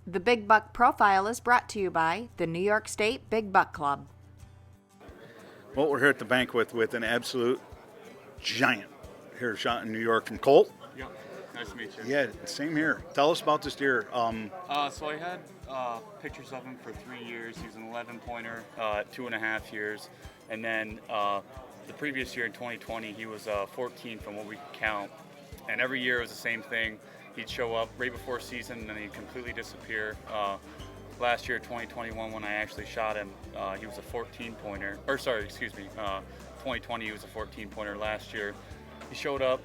The Big Buck Profile is brought to you by the New York State Big Buck Club. Well, we're here at the banquet with an absolute giant here shot in New York from Colt. Yep. Nice to meet you. Yeah, same here. Tell us about this deer. So I had pictures of him for 3 years. He was an 11 pointer, 2.5 years. And then the previous year in 2020, he was 14 from what we could count. And every year it was the same thing. He'd show up right before season and then he'd completely disappear. Last year, 2021, when I actually shot him, he was a 14 pointer. 2020, he was a 14 pointer last year. He showed up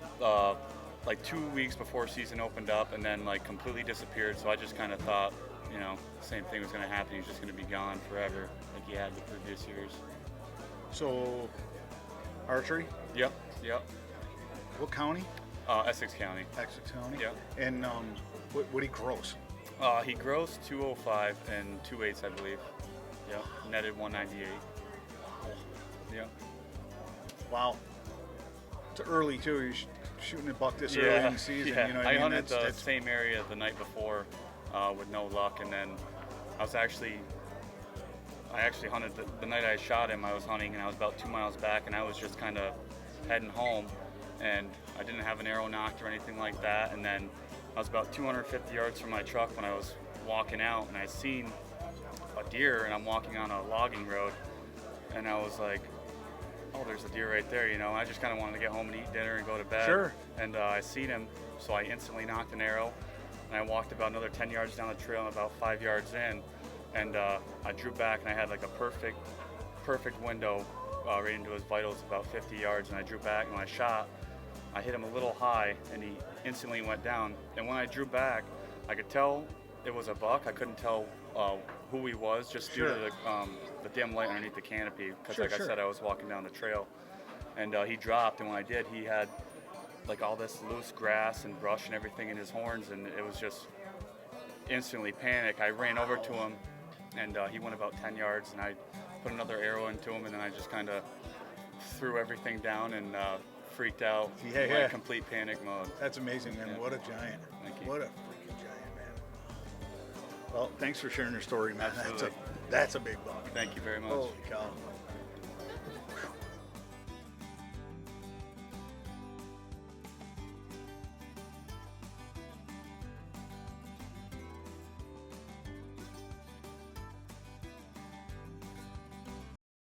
like 2 weeks before season opened up and then like completely disappeared. So I just kind of thought, the same thing was going to happen. He was just going to be gone forever like he had the previous years. So, archery? Yep. What county? Essex County. Essex County? Yep. And what do you gross? He grossed 205 and 2/8, I believe. Yep. Netted 198. Yep. Wow. It's early too. You're shooting a buck this early in the season. Yeah. You know what I mean? hunted the same area the night before with no luck, and then I actually hunted the night I shot him. I was hunting, and I was about 2 miles back, and I was just kind of heading home, and I didn't have an arrow knocked or anything like that. And then I was about 250 yards from my truck when I was walking out, and I seen a deer, and I'm walking on a logging road, and I was like, oh, there's a deer right there, I just kind of wanted to get home and eat dinner and go to bed. Sure. And I seen him, so I instantly knocked an arrow, and I walked about another 10 yards down the trail, and about 5 yards in, and I drew back, and I had like a perfect window right into his vitals, about 50 yards, and I drew back, and when I shot, I hit him a little high, and he instantly went down. And when I drew back, I could tell it was a buck. I couldn't tell who he was, just due to the dim light underneath the canopy, because I said, I was walking down the trail. And he dropped, and when I did, he had like all this loose grass and brush and everything in his horns, and it was just instantly panic. I ran over to him, and he went about 10 yards, and I put another arrow into him, and then I just kind of threw everything down and freaked out. Went complete panic mode. That's amazing, man. Yeah. What a giant. Thank you. What a freaking giant, man. Well, thanks for sharing your story, man. Absolutely. That's a big buck. Thank you very much. Holy cow.